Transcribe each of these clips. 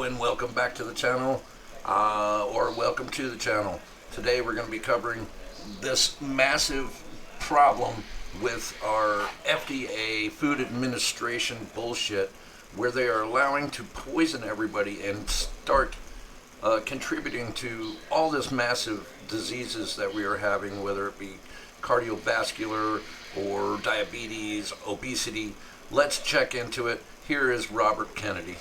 and welcome back to the channel, or welcome to the channel. Today we're going to be covering this massive problem with our FDA Food Administration bullshit, where they are allowing to poison everybody and start contributing to all this massive diseases that we are having, whether it be cardiovascular or diabetes, obesity. Let's check into it. Here is Robert Kennedy.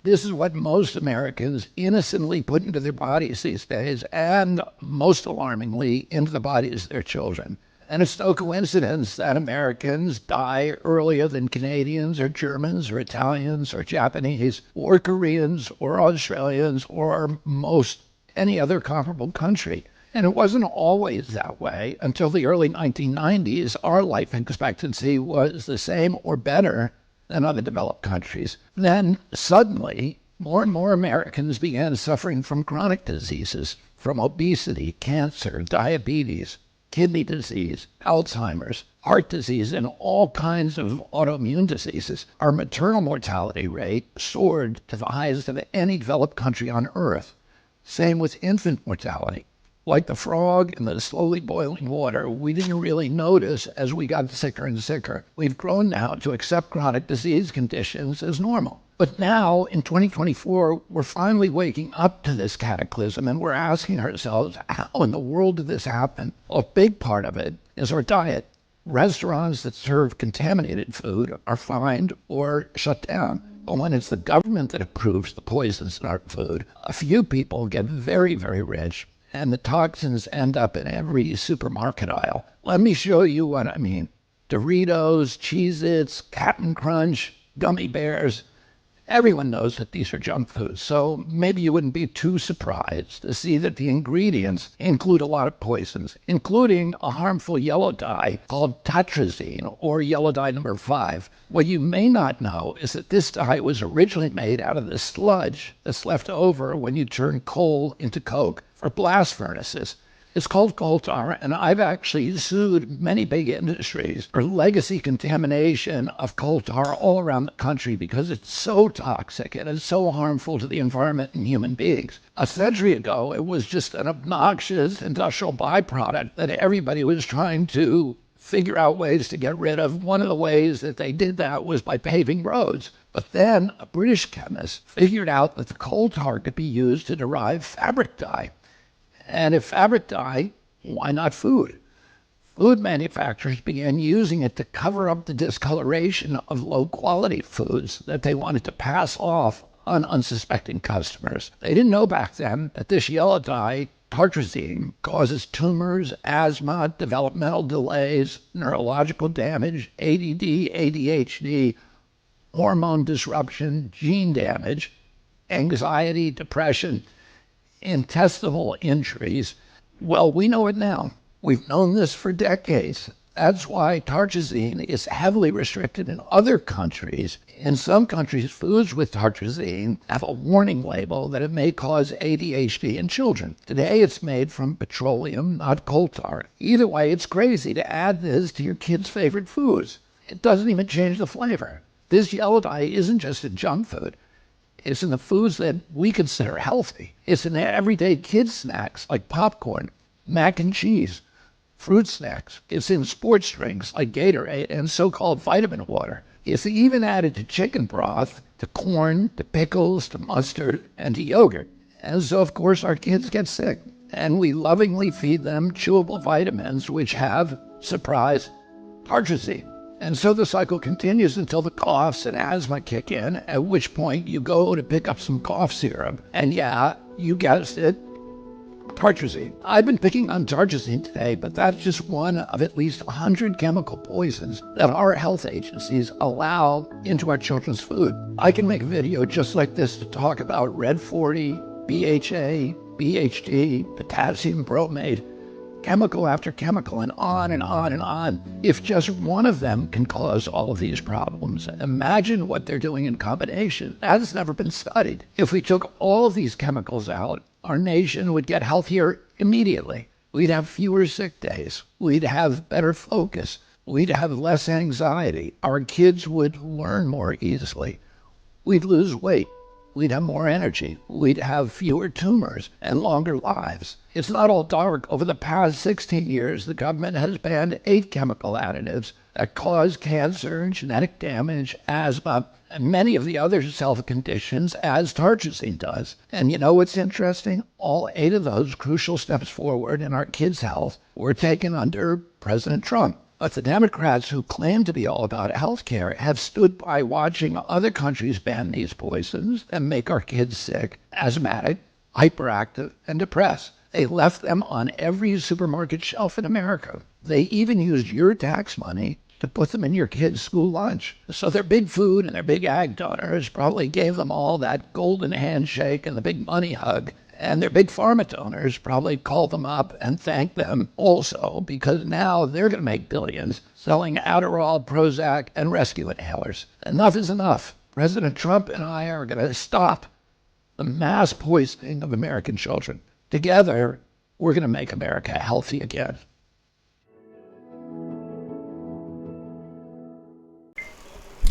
This is what most Americans innocently put into their bodies these days, and most alarmingly, into the bodies of their children. And it's no coincidence that Americans die earlier than Canadians or Germans or Italians or Japanese or Koreans or Australians or most any other comparable country. And it wasn't always that way until the early 1990s. Our life expectancy was the same or better than other developed countries. Then suddenly, more and more Americans began suffering from chronic diseases, from obesity, cancer, diabetes, kidney disease, Alzheimer's, heart disease, and all kinds of autoimmune diseases. Our maternal mortality rate soared to the highest of any developed country on earth. Same with infant mortality. Like the frog in the slowly boiling water, we didn't really notice as we got sicker and sicker. We've grown now to accept chronic disease conditions as normal. But now, in 2024, we're finally waking up to this cataclysm, and we're asking ourselves, how in the world did this happen? Well, a big part of it is our diet. Restaurants that serve contaminated food are fined or shut down. But when it's the government that approves the poisons in our food, a few people get very, very rich, and the toxins end up in every supermarket aisle. Let me show you what I mean. Doritos, Cheez-Its, Cap'n Crunch, gummy bears. Everyone knows that these are junk foods, so maybe you wouldn't be too surprised to see that the ingredients include a lot of poisons, including a harmful yellow dye called tartrazine, or yellow dye number 5. What you may not know is that this dye was originally made out of the sludge that's left over when you turn coal into coke for blast furnaces. It's called coal tar, and I've actually sued many big industries for legacy contamination of coal tar all around the country because it's so toxic and it's so harmful to the environment and human beings. A century ago, it was just an obnoxious industrial byproduct that everybody was trying to figure out ways to get rid of. One of the ways that they did that was by paving roads. But then a British chemist figured out that the coal tar could be used to derive fabric dye. And if fabric dye, why not food? Food manufacturers began using it to cover up the discoloration of low-quality foods that they wanted to pass off on unsuspecting customers. They didn't know back then that this yellow dye, tartrazine, causes tumors, asthma, developmental delays, neurological damage, ADD, ADHD, hormone disruption, gene damage, anxiety, depression, intestinal injuries. Well, we know it now. We've known this for decades. That's why tartrazine is heavily restricted in other countries. In some countries, foods with tartrazine have a warning label that it may cause ADHD in children. Today, it's made from petroleum, not coal tar. Either way, it's crazy to add this to your kids' favorite foods. It doesn't even change the flavor. This yellow dye isn't just in junk food. It's in the foods that we consider healthy. It's in the everyday kids' snacks like popcorn, mac and cheese, fruit snacks. It's in sports drinks like Gatorade and so-called vitamin water. It's even added to chicken broth, to corn, to pickles, to mustard, and to yogurt. And so, of course, our kids get sick. And we lovingly feed them chewable vitamins which have, surprise, tartrazine. And so the cycle continues until the coughs and asthma kick in, at which point you go to pick up some cough syrup. And yeah, you guessed it, tartrazine. I've been picking on tartrazine today, but that's just one of at least 100 chemical poisons that our health agencies allow into our children's food. I can make a video just like this to talk about Red 40, BHA, BHD, potassium bromate, chemical after chemical, and on and on and on. If just one of them can cause all of these problems, imagine what they're doing in combination. That has never been studied. If we took all of these chemicals out, our nation would get healthier immediately. We'd have fewer sick days. We'd have better focus. We'd have less anxiety. Our kids would learn more easily. We'd lose weight. we'd have more energy, we'd have fewer tumors and longer lives. It's not all dark. Over the past 16 years, the government has banned 8 chemical additives that cause cancer, genetic damage, asthma, and many of the other health conditions as tartrazine does. And you know what's interesting? All 8 of those crucial steps forward in our kids' health were taken under President Trump. But the Democrats who claim to be all about health care have stood by watching other countries ban these poisons and make our kids sick, asthmatic, hyperactive, and depressed. They left them on every supermarket shelf in America. They even used your tax money to put them in your kids' school lunch. So their big food and their big ag donors probably gave them all that golden handshake and the big money hug. And their big pharma donors probably called them up and thanked them also, because now they're going to make billions selling Adderall, Prozac, and rescue inhalers. Enough is enough. President Trump and I are going to stop the mass poisoning of American children. Together, we're going to make America healthy again.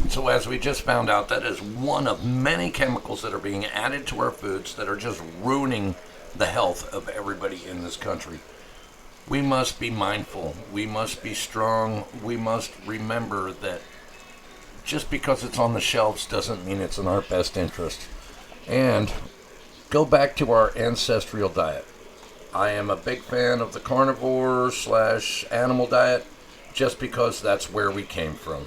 So as we just found out, that is one of many chemicals that are being added to our foods that are just ruining the health of everybody in this country. We must be mindful. We must be strong. We must remember that just because it's on the shelves doesn't mean it's in our best interest. And go back to our ancestral diet. I am a big fan of the carnivore / animal diet just because that's where we came from.